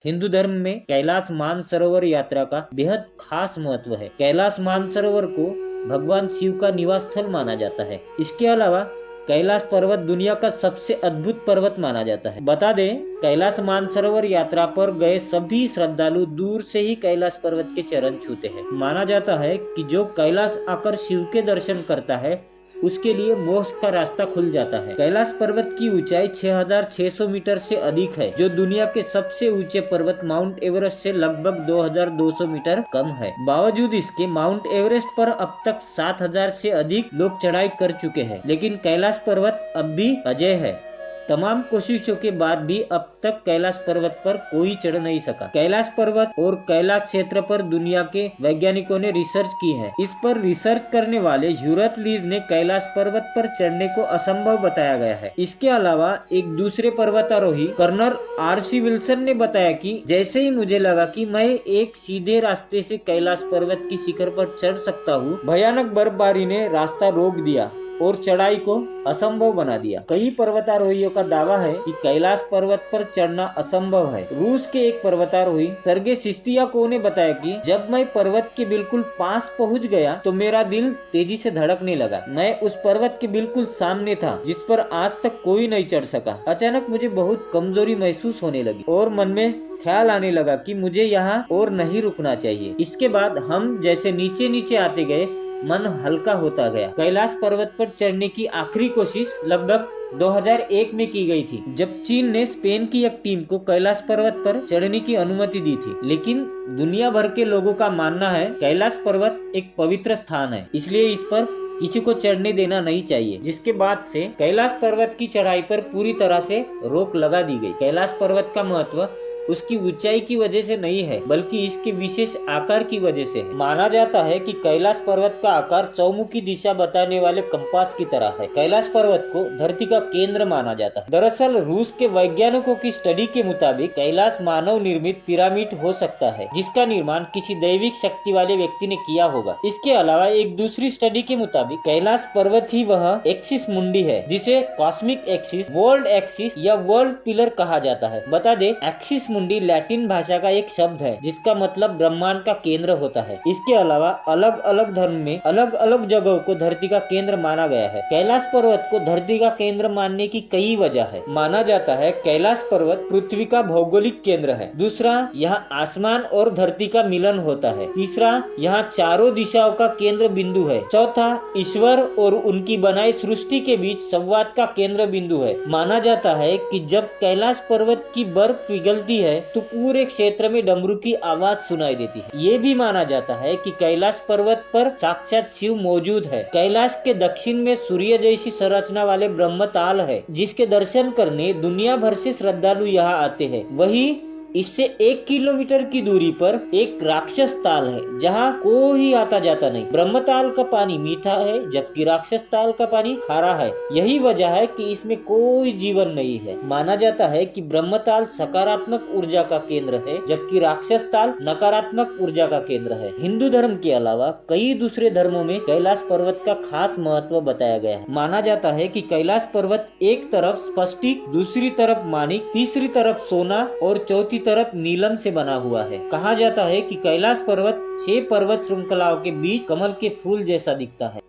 हिंदू धर्म में कैलाश मानसरोवर यात्रा का बेहद खास महत्व है। कैलाश मानसरोवर को भगवान शिव का निवास स्थल माना जाता है। इसके अलावा कैलाश पर्वत दुनिया का सबसे अद्भुत पर्वत माना जाता है। बता दें, कैलाश मानसरोवर यात्रा पर गए सभी श्रद्धालु दूर से ही कैलाश पर्वत के चरण छूते हैं। माना जाता है कि जो कैलाश आकर शिव के दर्शन करता है उसके लिए मोक्ष का रास्ता खुल जाता है। कैलाश पर्वत की ऊंचाई 6600 मीटर से अधिक है, जो दुनिया के सबसे ऊंचे पर्वत माउंट एवरेस्ट से लगभग 2200 मीटर कम है। बावजूद इसके माउंट एवरेस्ट पर अब तक 7000 से अधिक लोग चढ़ाई कर चुके हैं, लेकिन कैलाश पर्वत अब भी अजेय है। तमाम कोशिशों के बाद भी अब तक कैलाश पर्वत पर कोई चढ़ नहीं सका। कैलाश पर्वत और कैलाश क्षेत्र पर दुनिया के वैज्ञानिकों ने रिसर्च की है। इस पर रिसर्च करने वाले ह्यूरत लीज ने कैलाश पर्वत पर चढ़ने को असंभव बताया गया है। इसके अलावा एक दूसरे पर्वतारोही कर्नल RC विल्सन ने बताया कि जैसे ही मुझे लगा कि मैं एक सीधे रास्ते से कैलाश पर्वत की शिखर पर चढ़ सकता हूँ, भयानक बर्फबारी ने रास्ता रोक दिया और चढ़ाई को असंभव बना दिया। कई पर्वतारोहियों का दावा है कि कैलाश पर्वत पर चढ़ना असंभव है। रूस के एक पर्वतारोही सर्गे सिस्तियाकोव ने बताया कि जब मैं पर्वत के बिल्कुल पास पहुंच गया तो मेरा दिल तेजी से धड़कने लगा। मैं उस पर्वत के बिल्कुल सामने था जिस पर आज तक कोई नहीं चढ़ सका। अचानक मुझे बहुत कमजोरी महसूस होने लगी और मन में ख्याल आने लगा कि मुझे यहाँ और नहीं रुकना चाहिए। इसके बाद हम जैसे नीचे नीचे आते गए, मन हल्का होता गया। कैलाश पर्वत पर चढ़ने की आखिरी कोशिश लगभग 2001 में की गई थी, जब चीन ने स्पेन की एक टीम को कैलाश पर्वत पर चढ़ने की अनुमति दी थी। लेकिन दुनिया भर के लोगों का मानना है कैलाश पर्वत एक पवित्र स्थान है, इसलिए इस पर किसी को चढ़ने देना नहीं चाहिए। जिसके बाद से कैलाश पर्वत की चढ़ाई पर पूरी तरह से रोक लगा दी गई। कैलाश पर्वत का महत्व उसकी ऊंचाई की वजह से नहीं है, बल्कि इसके विशेष आकार की वजह से है। माना जाता है कि कैलाश पर्वत का आकार चौमुखी दिशा बताने वाले कंपास की तरह है। कैलाश पर्वत को धरती का केंद्र माना जाता है। दरअसल रूस के वैज्ञानिकों की स्टडी के मुताबिक कैलाश मानव निर्मित पिरामिड हो सकता है, जिसका निर्माण किसी दैविक शक्ति वाले व्यक्ति ने किया होगा। इसके अलावा एक दूसरी स्टडी के मुताबिक कैलाश पर्वत ही वह एक्सिस मुंडी है जिसे कॉस्मिक एक्सिस, वर्ल्ड एक्सिस या वर्ल्ड पिलर कहा जाता है। बता दे, एक्सिस मुंडी लैटिन भाषा का एक शब्द है जिसका मतलब ब्रह्मांड का केंद्र होता है। इसके अलावा अलग अलग धर्म में अलग अलग जगहों को धरती का केंद्र माना गया है। कैलाश पर्वत को धरती का केंद्र मानने की कई वजह है। माना जाता है कैलाश पर्वत पृथ्वी का भौगोलिक केंद्र है। दूसरा, यहाँ आसमान और धरती का मिलन होता है। तीसरा, यहाँ चारों दिशाओं का केंद्र बिंदु है। चौथा, ईश्वर और उनकी बनाई सृष्टि के बीच संवाद का केंद्र बिंदु है। माना जाता है कि जब कैलाश पर्वत की बर्फ पिघलती है तो पूरे क्षेत्र में डमरू की आवाज सुनाई देती है। ये भी माना जाता है कि कैलाश पर्वत पर साक्षात शिव मौजूद है। कैलाश के दक्षिण में सूर्य जैसी संरचना वाले ब्रह्मताल है, जिसके दर्शन करने दुनिया भर से श्रद्धालु यहाँ आते हैं। वही इससे 1 किलोमीटर की दूरी पर एक राक्षस ताल है, जहाँ कोई आता जाता नहीं। ब्रह्मताल का पानी मीठा है, जबकि राक्षस ताल का पानी खारा है। यही वजह है कि इसमें कोई जीवन नहीं है। माना जाता है कि ब्रह्मताल सकारात्मक ऊर्जा का केंद्र है, जबकि राक्षस ताल नकारात्मक ऊर्जा का केंद्र है। हिंदू धर्म के अलावा कई दूसरे धर्मों में कैलाश पर्वत का खास महत्व बताया गया है। माना जाता है कि कैलाश पर्वत एक तरफ स्फटिक, दूसरी तरफ माणिक, तीसरी तरफ सोना और चौथी तरफ नीलम से बना हुआ है। कहा जाता है कि कैलाश पर्वत 6 पर्वत श्रृंखलाओं के बीच कमल के फूल जैसा दिखता है।